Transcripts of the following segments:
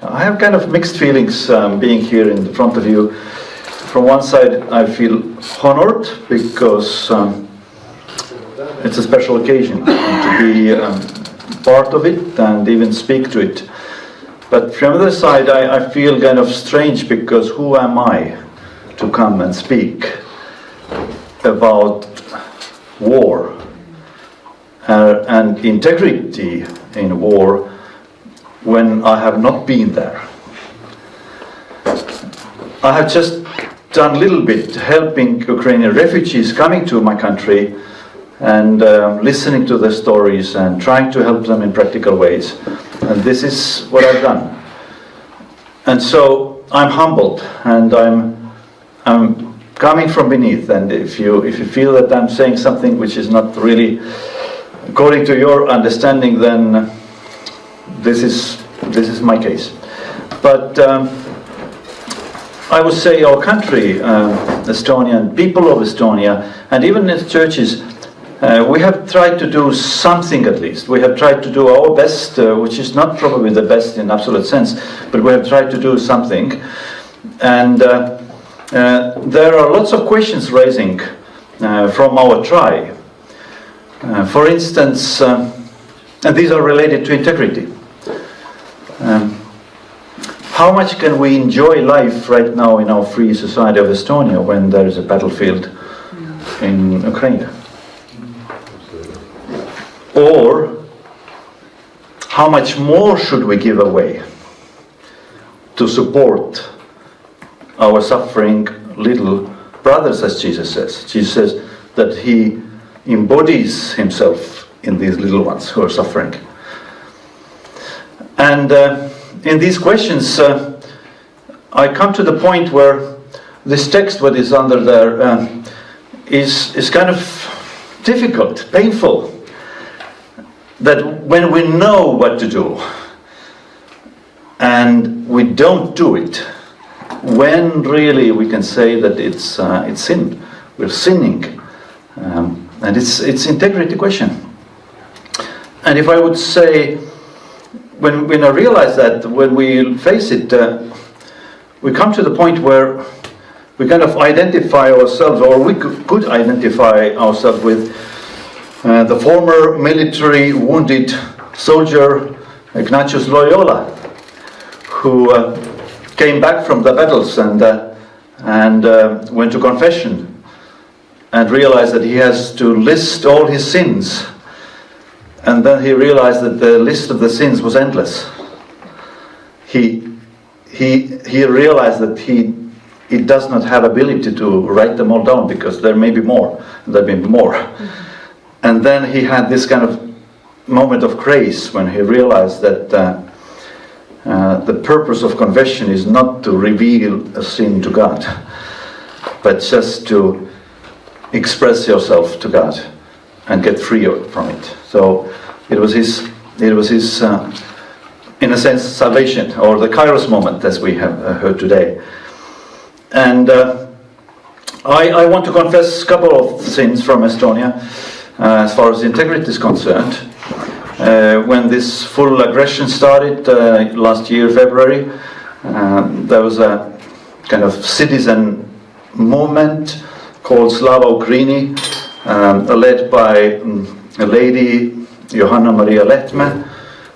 I have kind of mixed feelings being here in front of you. From one side, I feel honored because it's a special occasion to be part of it and even speak to it. But from the other side, I feel kind of strange because who am I to come and speak about war and integrity in war when I have not been there. I have just done a little bit helping Ukrainian refugees coming to my country and listening to their stories and trying to help them in practical ways. And this is what I've done. And so I'm humbled and I'm coming from beneath. And if you feel that I'm saying something which is not really according to your understanding, then this is my case. But I would say our country, Estonia, and people of Estonia, and even the churches, we have tried to do something at least. We have tried to do our best, which is not probably the best in absolute sense, but we have tried to do something. And there are lots of questions raising from our tribe. For instance, and these are related to integrity. How much can we enjoy life right now in our free society of Estonia when there is a battlefield in Ukraine? Or how much more should we give away to support our suffering little brothers, as Jesus says? Jesus says that he embodies himself in these little ones who are suffering. And in these questions, I come to the point where this text, what is under there, is kind of difficult, painful. That when we know what to do, and we don't do it, when really we can say that it's sin, we're sinning, and it's integrity question. And if I would say, when I realize that, when we face it, we come to the point where we kind of identify ourselves, or we could identify ourselves with the former military wounded soldier Ignatius Loyola, who came back from the battles and went to confession and realized that he has to list all his sins. And then he realized that the list of the sins was endless. He realized that he does not have ability to write them all down because there may be more, there may be more. And then he had this kind of moment of grace when he realized that the purpose of confession is not to reveal a sin to God, but just to express yourself to God and get free from it. So it was his in a sense, salvation, or the Kairos moment, as we have heard today. And I want to confess a couple of sins from Estonia, as far as integrity is concerned. When this full aggression started last year, February, there was a kind of citizen movement called Slava Ukraini, led by a lady, Johanna Maria Lehtme,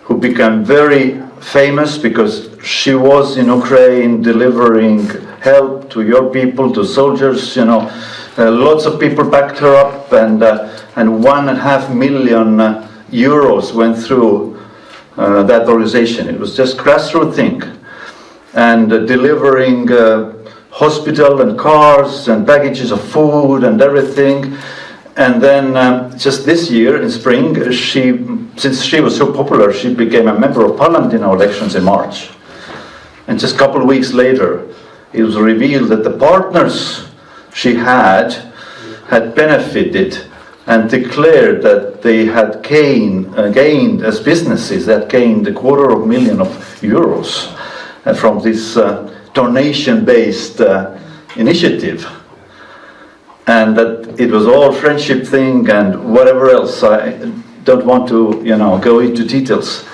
who became very famous because she was in Ukraine delivering help to your people, to soldiers, lots of people backed her up, and 1.5 million euros went through that organization. It was just grassroots thing, and delivering hospital and cars and packages of food and everything. And then just this year in spring, since she was so popular, she became a member of parliament in our elections in March. And just a couple of weeks later, it was revealed that the partners she had benefited and declared that they had gained as businesses, that gained €250,000 euros from this donation-based initiative. And that it was all friendship thing and whatever else. I don't want to, go into details.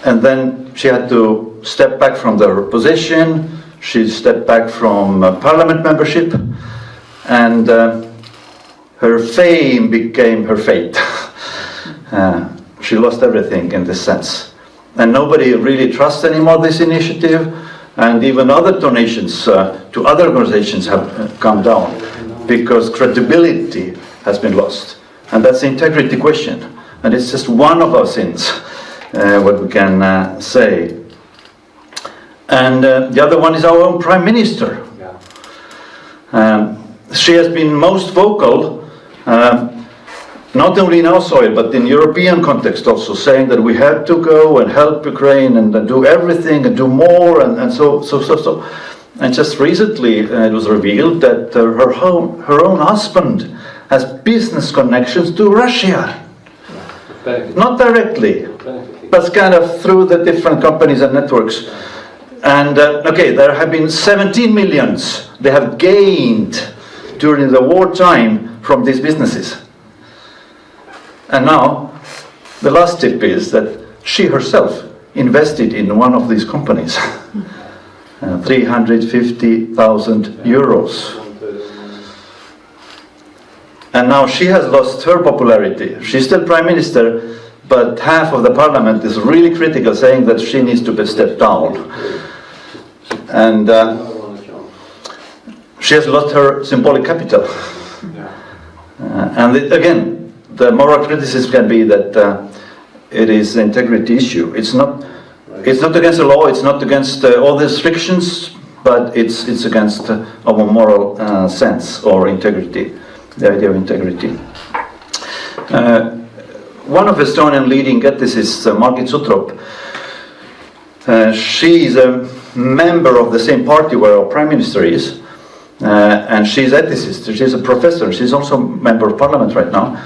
And then she had to stepped back from her position, she stepped back from parliament membership, and her fame became her fate. She lost everything in this sense. And nobody really trusts anymore this initiative, and even other donations to other organizations have come down because credibility has been lost. And that's the integrity question. And it's just one of our sins, what we can say. And the other one is our own Prime Minister. She has been most vocal, not only in our soil, but in European context also, saying that we have to go and help Ukraine and do everything and do more and so. And just recently it was revealed that her own husband has business connections to Russia. Not directly, but kind of through the different companies and networks. And there have been 17 millions they have gained during the wartime from these businesses. And now, the last tip is that she herself invested in one of these companies. 350,000 euros. And now she has lost her popularity. She's still Prime Minister, but half of the parliament is really critical, saying that she needs to be stepped down. And she has lost her symbolic capital. And again, the moral criticism can be that it is an integrity issue. It's not against the law, it's not against all the restrictions, but it's against our moral sense or integrity, the idea of integrity. One of Estonian leading ethicists, Margit Sutrop, she is a member of the same party where our Prime Minister is, and she's ethicist, she's a professor, she's also a member of parliament right now.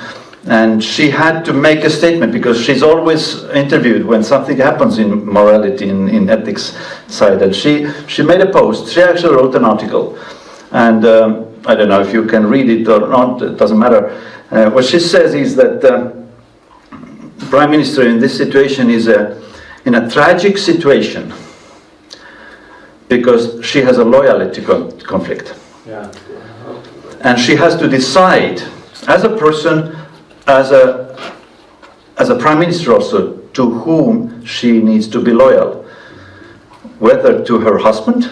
And she had to make a statement because she's always interviewed when something happens in morality, in ethics side. And she made a post, she actually wrote an article. And I don't know if you can read it or not, it doesn't matter. What she says is that the Prime Minister in this situation is in a tragic situation because she has a loyalty conflict. Yeah. And she has to decide as a person, as a Prime Minister also, to whom she needs to be loyal, whether to her husband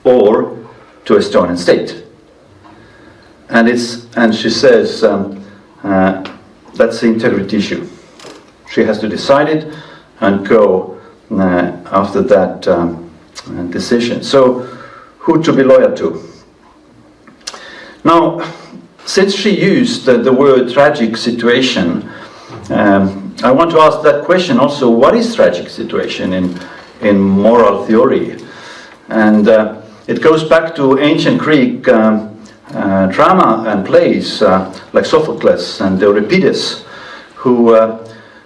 or to Estonian state. And she says that's the integrity issue. She has to decide it and go after that decision. So who to be loyal to? Now, since she used the word tragic situation, I want to ask that question also, what is tragic situation in moral theory? And it goes back to ancient Greek drama and plays like Sophocles and Euripides, who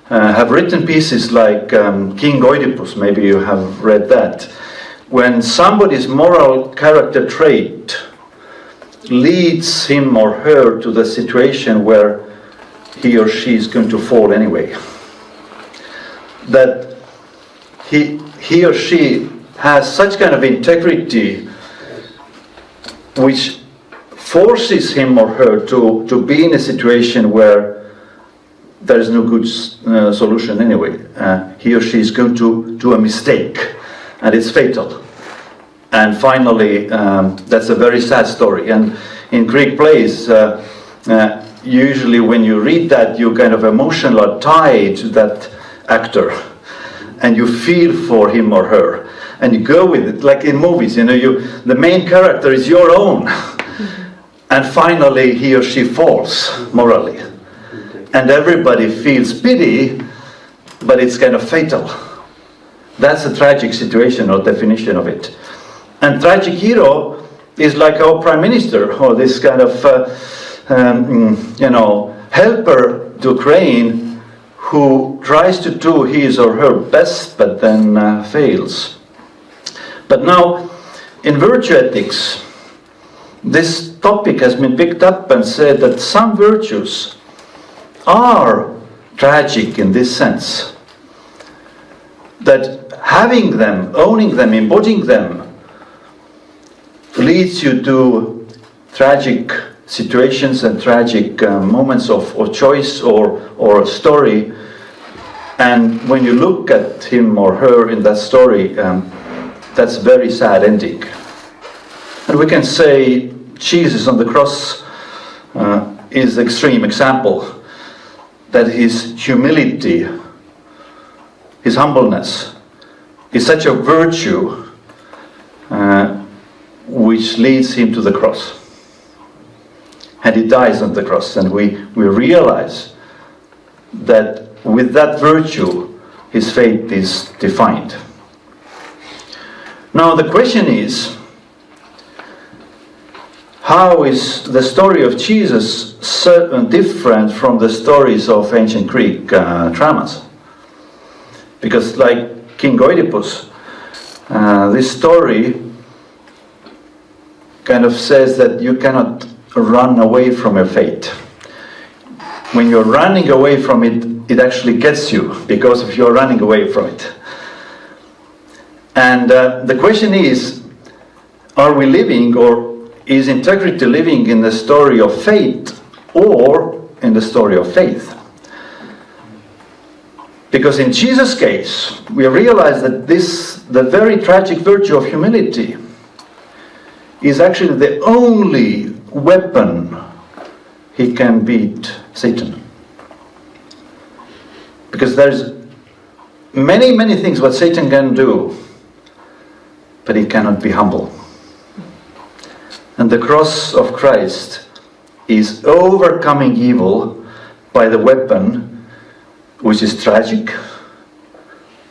have written pieces like King Oedipus, maybe you have read that. When somebody's moral character trait leads him or her to the situation where he or she is going to fall anyway. That he or she has such kind of integrity which forces him or her to be in a situation where there is no good solution anyway. He or she is going to do a mistake and it's fatal. And finally, that's a very sad story. And in Greek plays, usually when you read that, you kind of emotionally are tied to that actor. And you feel for him or her. And you go with it, like in movies, the main character is your own. And finally, he or she falls morally. And everybody feels pity, but it's kind of fatal. That's a tragic situation or definition of it. And tragic hero is like our Prime Minister, or this kind of, helper to Ukraine, who tries to do his or her best, but then fails. But now, in virtue ethics, this topic has been picked up and said that some virtues are tragic in this sense. That having them, owning them, embodying them, leads you to tragic situations and tragic moments of choice or a story. And when you look at him or her in that story, that's a very sad ending. And we can say Jesus on the cross is the extreme example, that his humility, his humbleness, is such a virtue which leads him to the cross. And he dies on the cross, and we realize that with that virtue, his fate is defined. Now the question is, how is the story of Jesus different from the stories of ancient Greek dramas? Because like King Oedipus, this story kind of says that you cannot run away from your fate. When you're running away from it, it actually gets you, because if you're running away from it. And the question is, are we living, or is integrity living in the story of fate or in the story of faith? Because in Jesus' case, we realize that the very tragic virtue of humility is actually the only weapon he can beat Satan. Because there's many things what Satan can do, but he cannot be humble. And the cross of Christ is overcoming evil by the weapon which is tragic,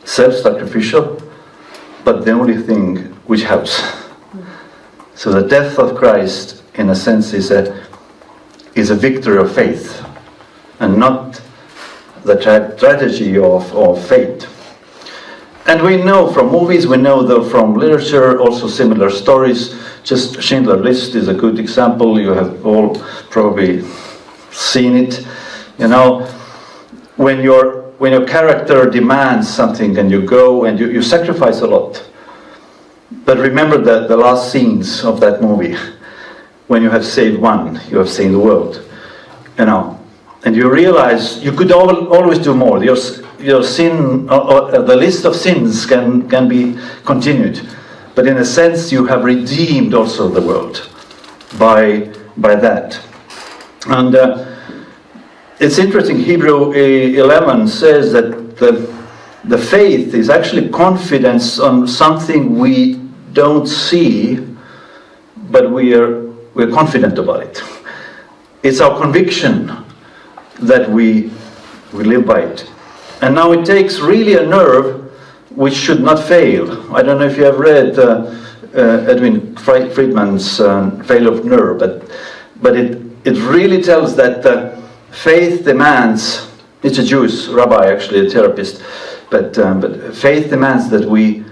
self-sacrificial, but the only thing which helps. So the death of Christ, in a sense, is a victory of faith, and not the tragedy of fate. And we know from movies, we know from literature, also similar stories. Just Schindler's List is a good example. You have all probably seen it. You know, when your character demands something and you go and you sacrifice a lot. But remember the last scenes of that movie. When you have saved one, you have saved the world. You know, and you realize you could always do more. Your sin, the list of sins can be continued. But in a sense, you have redeemed also the world by that. And it's interesting, Hebrew 11 says that the faith is actually confidence on something we don't see, but we're confident about it. It's our conviction that we live by it. And now it takes really a nerve which should not fail. I don't know if you have read Edwin Friedman's Failure of Nerve, but it really tells that faith demands, it's a Jewish rabbi actually, a therapist, but faith demands that we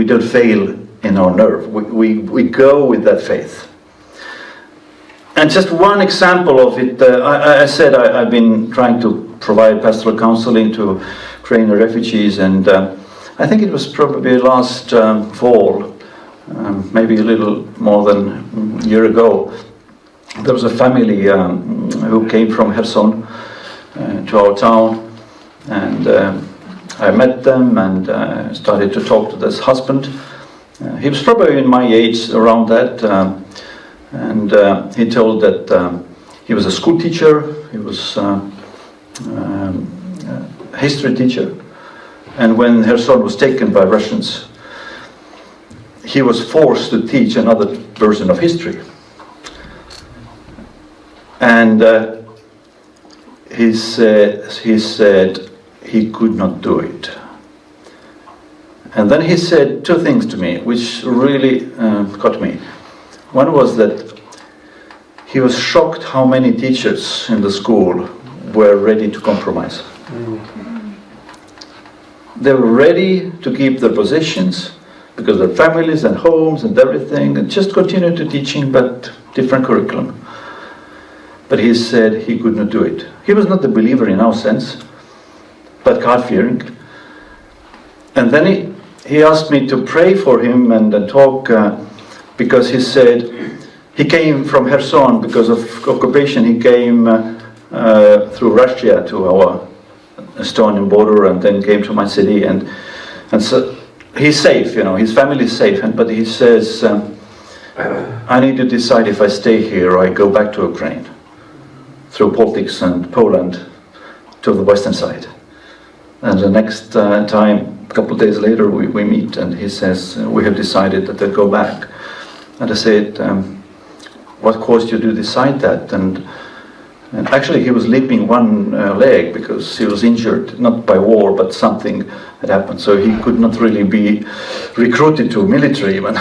don't fail in our nerve. We go with that faith. And just one example of it, I said I've been trying to provide pastoral counseling to Ukrainian refugees, and I think it was probably last fall, maybe a little more than a year ago, there was a family who came from Kherson to our town, and I met them and started to talk to this husband. He was probably in my age, around that, and he told that he was a school teacher, he was a history teacher, and when Kherson was taken by Russians, he was forced to teach another version of history. And he said he could not do it. And then he said two things to me, which really caught me. One was that he was shocked how many teachers in the school were ready to compromise. They were ready to keep their positions because their families and homes and everything, and just continue to teaching, but different curriculum. But he said he could not do it. He was not a believer in our sense, but God-fearing. And then he asked me to pray for him and talk, because he said he came from Kherson because of occupation. He came through Russia to our Estonian border, and then came to my city, and so he's safe, his family is safe, but he says, I need to decide if I stay here or I go back to Ukraine, through Baltics and Poland to the western side. And the next time, a couple of days later, we meet, and he says, we have decided that they'll go back. And I said, what caused you to decide that? And actually he was limping one leg because he was injured, not by war, but something had happened. So he could not really be recruited to military even.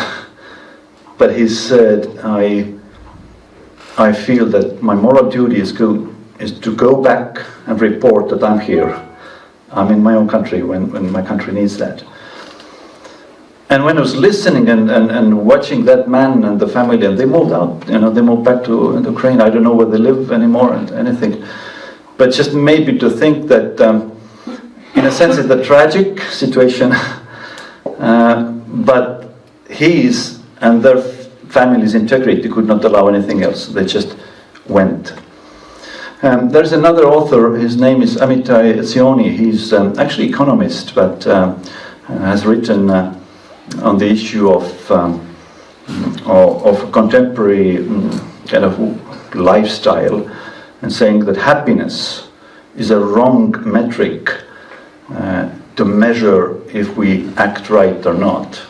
But he said, I feel that my moral duty is to go back and report that I'm here. I'm in my own country when my country needs that. And when I was listening and watching that man and the family, and they moved out, they moved back to Ukraine. I don't know where they live anymore and anything. But just made me to think that, in a sense, it's a tragic situation, but his and their family's integrity could not allow anything else. They just went. There's another author, his name is Amitai Etzioni. He's actually economist, but has written on the issue of contemporary kind of lifestyle, and saying that happiness is a wrong metric to measure if we act right or not.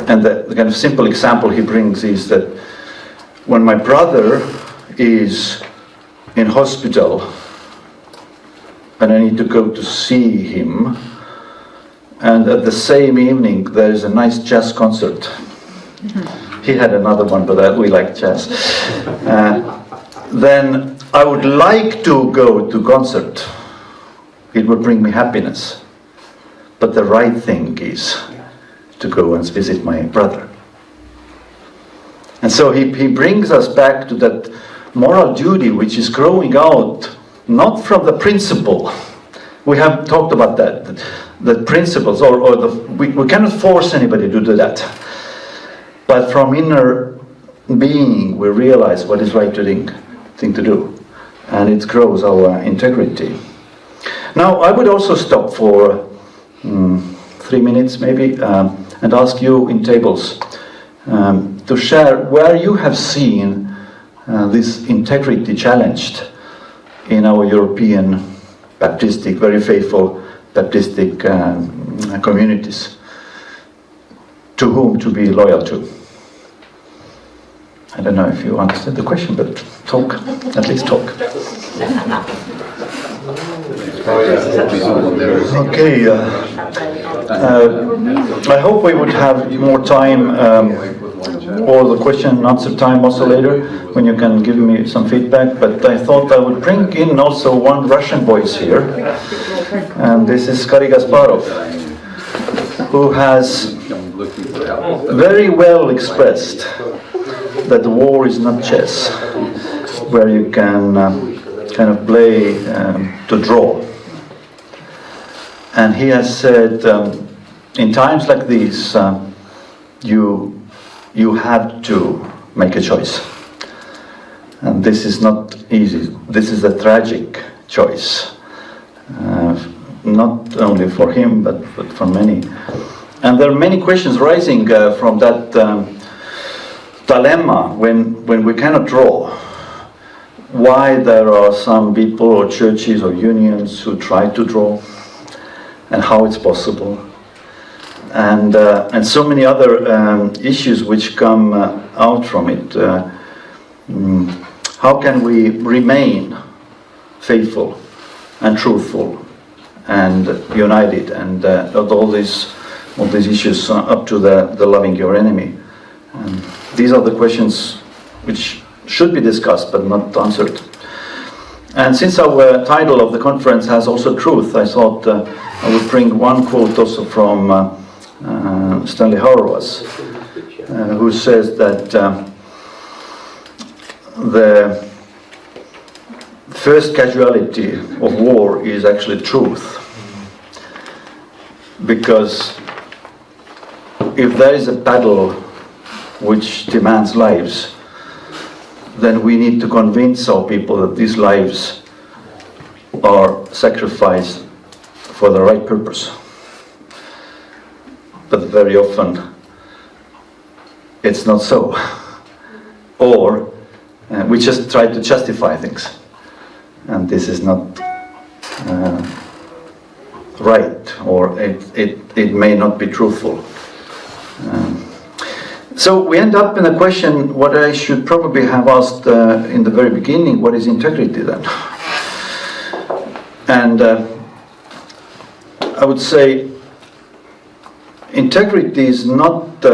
And the kind of simple example he brings is that when my brother is in hospital and I need to go to see him, and at the same evening there is a nice jazz concert. He had another one, but we like jazz. Then I would like to go to concert. It would bring me happiness. But the right thing is to go and visit my brother. And so he brings us back to that moral duty which is growing out not from the principle. We have talked about that. The principles, we cannot force anybody to do that. But from inner being, we realize what is right thing to do. And it grows our integrity. Now, I would also stop for 3 minutes maybe, and ask you in tables to share where you have seen this integrity challenged in our European Baptistic, very faithful Baptistic communities, to whom to be loyal to. I don't know if you understand the question, but talk, at least talk. Okay, I hope we would have more time, or the question and answer time also later, when you can give me some feedback, but I thought I would bring in also one Russian voice here, and this is Kari Gasparov, who has very well expressed that the war is not chess, where you can kind of play to draw. And he has said, in times like these, you have to make a choice. And this is not easy. This is a tragic choice, not only for him, but for many. And there are many questions rising from that dilemma when we cannot draw. Why there are some people or churches or unions who try to draw, and how it's possible, and so many other issues which come out from it. How can we remain faithful and truthful and united, and all these issues up to the loving your enemy? These are the questions which should be discussed but not answered. And since our title of the conference has also truth, I thought I would bring one quote also from Stanley Hauerwas, who says that the first casualty of war is actually truth, because if there is a battle which demands lives, then we need to convince our people that these lives are sacrificed for the right purpose. But very often it's not so. Or we just try to justify things. And this is not right, or it may not be truthful. So we end up in a question, what I should probably have asked in the very beginning, what is integrity then? And I would say integrity is not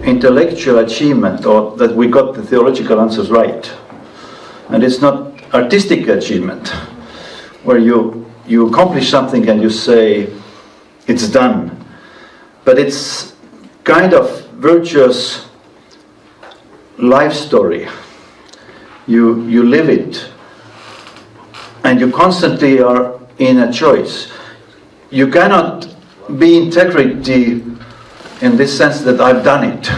intellectual achievement, or that we got the theological answers right. And it's not artistic achievement, where you accomplish something and you say, it's done. But it's kind of virtuous life story. You live it. And you constantly are in a choice. You cannot be integrity in this sense that I've done it.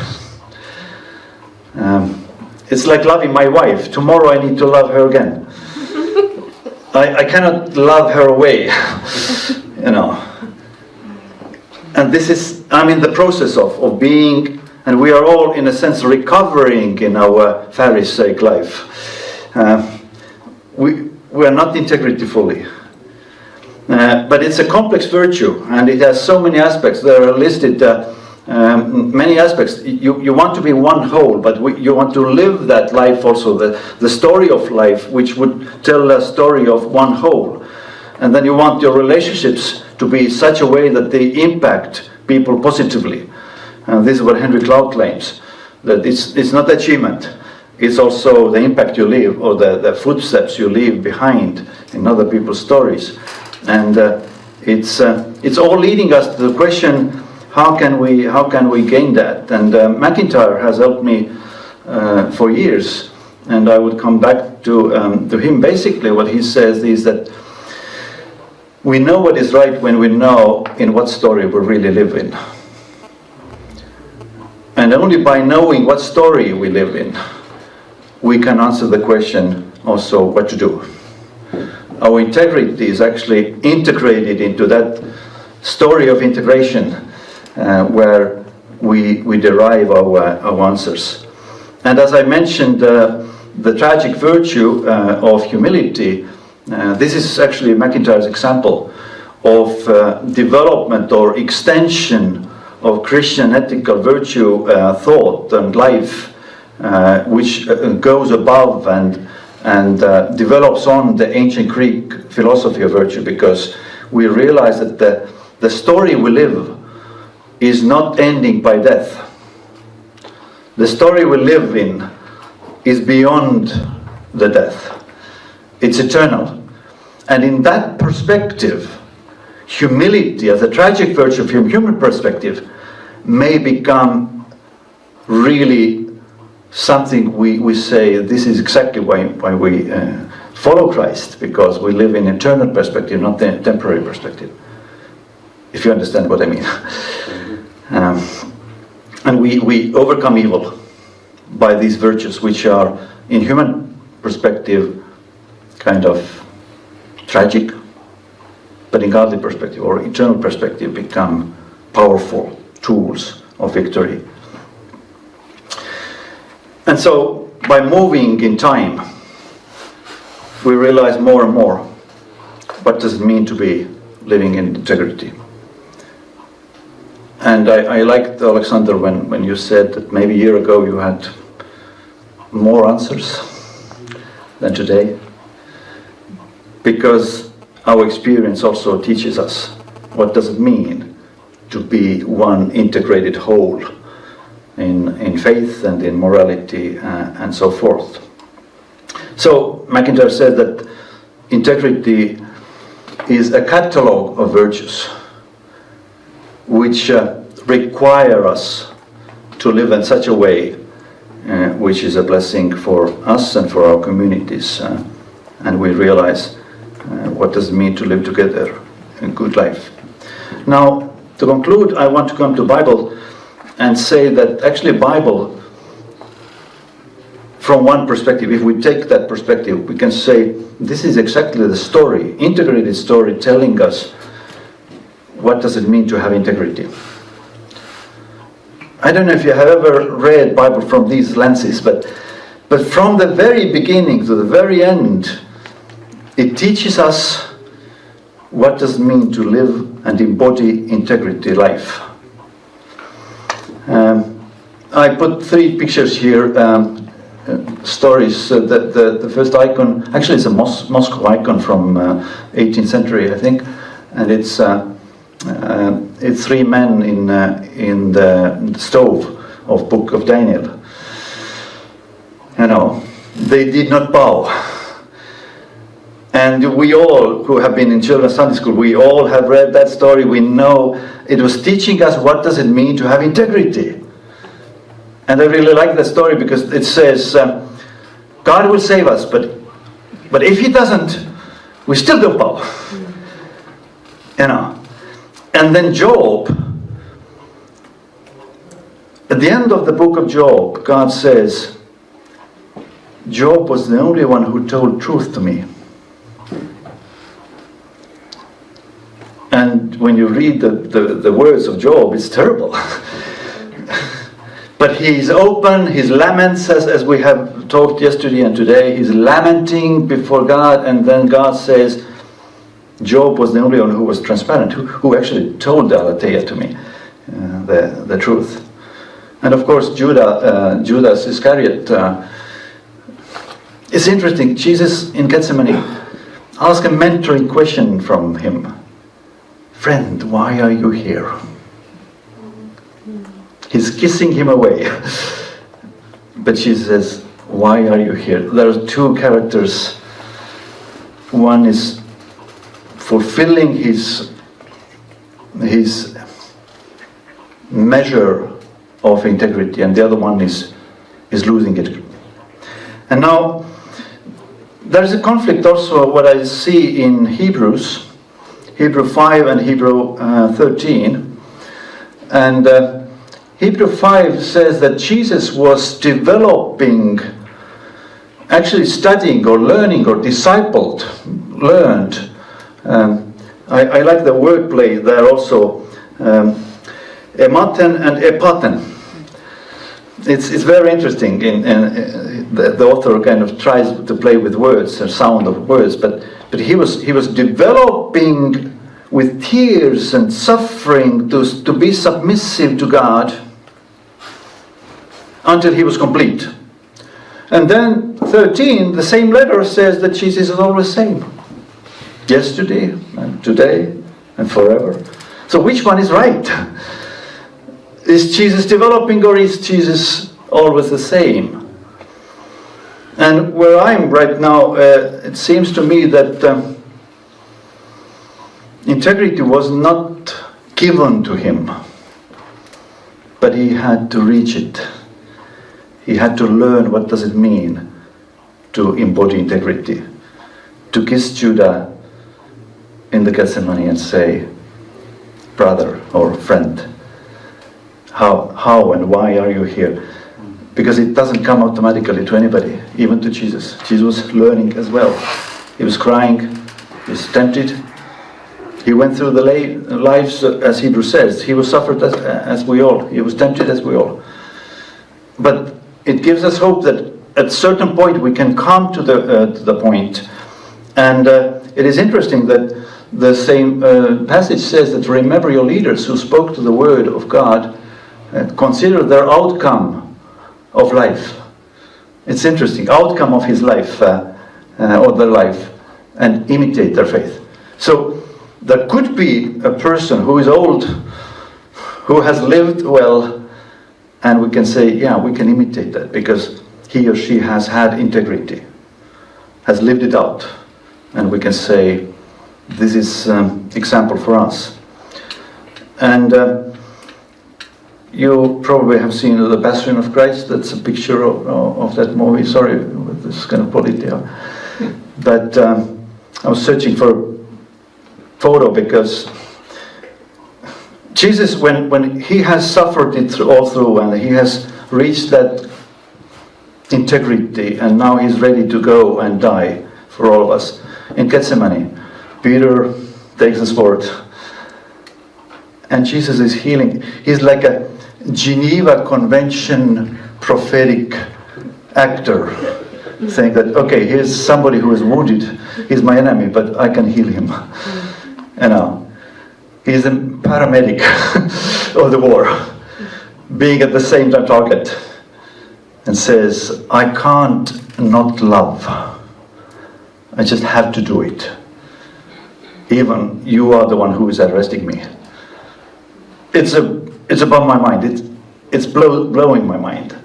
It's like loving my wife. Tomorrow I need to love her again. I cannot love her away, you know. And this is, I'm in the process of being, and we are all in a sense recovering in our Pharisaic life. We are not integrity fully. But it's a complex virtue, and it has so many aspects. There are listed many aspects. You want to be one whole, but you want to live that life also, the story of life, which would tell a story of one whole. And then you want your relationships to be such a way that they impact people positively. And this is what Henry Cloud claims, that it's not achievement, it's also the impact you leave, or the footsteps you leave behind in other people's stories. And it's all leading us to the question, how can we gain that? And MacIntyre has helped me for years, and I would come back to him. Basically what he says is that we know what is right when we know in what story we really live in. And only by knowing what story we live in, we can answer the question also what to do. Our integrity is actually integrated into that story of integration where we derive our answers. And as I mentioned, the tragic virtue of humility, this is actually MacIntyre's example of development or extension of Christian ethical virtue thought and life, which goes above and develops on the ancient Greek philosophy of virtue, because we realize that the story we live is not ending by death. The story we live in is beyond the death. It's eternal. And in that perspective, humility as a tragic virtue from human perspective may become really something we say, this is exactly why we follow Christ, because we live in eternal perspective, not the temporary perspective, if you understand what I mean. And we overcome evil by these virtues, which are in human perspective kind of tragic, but in godly perspective or eternal perspective become powerful tools of victory. And so, by moving in time, we realize more and more what does it mean to be living in integrity. And I liked, Alexander, when you said that maybe a year ago you had more answers than today, because our experience also teaches us what does it mean to be one integrated whole in faith and in morality and so forth. So MacIntyre said that integrity is a catalogue of virtues which require us to live in such a way which is a blessing for us and for our communities, and we realize what does it mean to live together in good life. Now, to conclude, I want to come to Bible and say that actually Bible, from one perspective, if we take that perspective, we can say this is exactly the story, integrated story, telling us what does it mean to have integrity. I don't know if you have ever read Bible from these lenses, but from the very beginning to the very end, it teaches us what does it mean to live and embody integrity life. I put 3 pictures here, stories. The first icon, actually it's a Moscow icon from 18th century, I think, and it's 3 men in the stove of Book of Daniel. You know, they did not bow. And we all who have been in children's Sunday school, we all have read that story. We know it was teaching us what does it mean to have integrity. And I really like that story because it says, God will save us, but if He doesn't, we still don't bow. You know. And then Job, at the end of the book of Job, God says, Job was the only one who told truth to me. And when you read the words of Job, it's terrible. But he's open, he laments, as we have talked yesterday and today, he's lamenting before God, and then God says, Job was the only one who was transparent, who actually told the Aletheia to me, the truth. And of course, Judas Iscariot. It's interesting, Jesus in Gethsemane asked a mentoring question from him. Friend, why are you here? He's kissing him away. But Jesus says, why are you here? There are 2 characters. One is fulfilling his measure of integrity, and the other one is losing it. And now, there is a conflict also, what I see in Hebrews 5 and Hebrew 13. And Hebrew 5 says that Jesus was developing, actually studying or learning or learned. I like the wordplay there also. Ematen and epaten. It's very interesting. The author kind of tries to play with words and sound of words, but he was developing with tears and suffering to be submissive to God until he was complete. And then 13, the same letter says that Jesus is always the same. Yesterday and today and forever. So which one is right? Is Jesus developing, or is Jesus always the same? And where I'm right now, it seems to me that integrity was not given to him, but he had to reach it. He had to learn what does it mean to embody integrity, to kiss Judah in the Gethsemane and say, brother or friend, how and why are you here? Because it doesn't come automatically to anybody, even to Jesus. Jesus was learning as well. He was crying, he was tempted. He went through the lives, as Hebrew says. He was suffered as we all. He was tempted as we all. But it gives us hope that at a certain point we can come to the point. And it is interesting that the same passage says that remember your leaders who spoke to the word of God, consider their outcome of life. It's interesting, outcome of his life or their life, and imitate their faith. So there could be a person who is old, who has lived well, and we can say, yeah, we can imitate that because he or she has had integrity, has lived it out, and we can say, this is example for us. And you probably have seen The Passion of Christ. That's a picture of that movie. Sorry, with this kind of polite. But I was searching for a photo because Jesus, when he has suffered it all through, and he has reached that integrity, and now he's ready to go and die for all of us. In Gethsemane, Peter takes the sword, and Jesus is healing. He's like a Geneva Convention prophetic actor, saying that, okay, here's somebody who is wounded. He's my enemy, but I can heal him. You know, he's a paramedic of the war, being at the same time target, and says, I can't not love. I just have to do it. Even you are the one who is arresting me. It's above my mind. It's blowing my mind.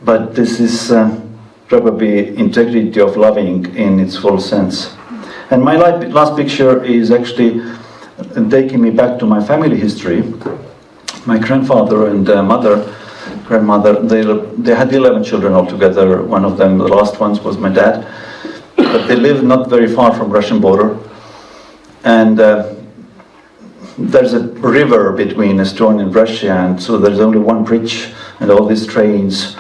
But this is probably integrity of loving in its full sense. And my last picture is actually taking me back to my family history. My grandfather and grandmother, they had 11 children altogether. One of them, the last ones, was my dad. But they lived not very far from Russian border. And there's a river between Estonia and Russia, and so there's only one bridge, and all these trains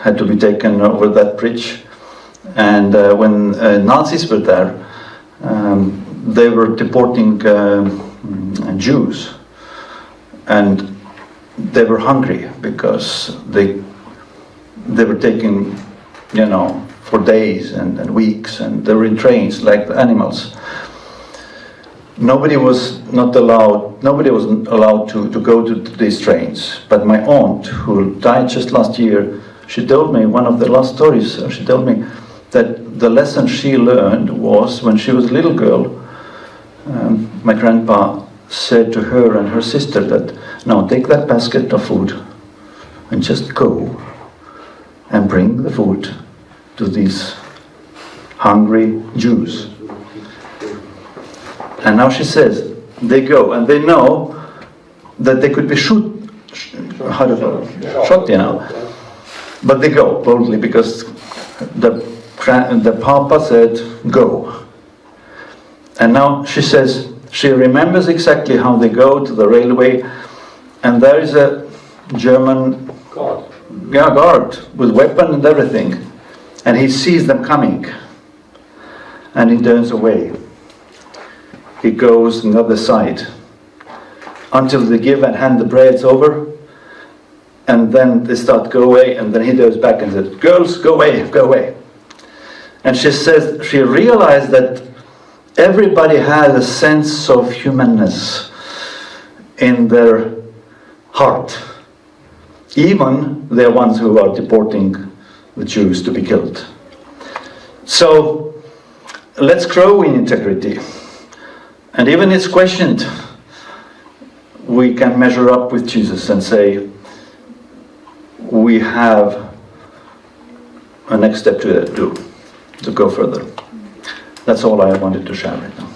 had to be taken over that bridge. And when Nazis were there, they were deporting Jews, and they were hungry because they were taken, you know, for days and weeks, and they were in trains like animals. Nobody was allowed to go to these trains. But my aunt, who died just last year, she told me one of the last stories. She told me that the lesson she learned was when she was a little girl. My grandpa said to her and her sister that, now take that basket of food and just go and bring the food to these hungry Jews. And now she says, they go, and they know that they could be shot, you know. But they go boldly because the Papa said, go. And now she says, she remembers exactly how they go to the railway, and there is a German guard with weapon and everything. And he sees them coming, and he turns away. He goes on the other side until they give and hand the breads over, and then they start go away, and then he goes back and says, girls, go away, go away. And she says she realized that everybody has a sense of humanness in their heart. Even the ones who are deporting the Jews to be killed. So let's grow in integrity. And even it's questioned, we can measure up with Jesus and say, we have a next step to do, to go further. That's all I wanted to share right now.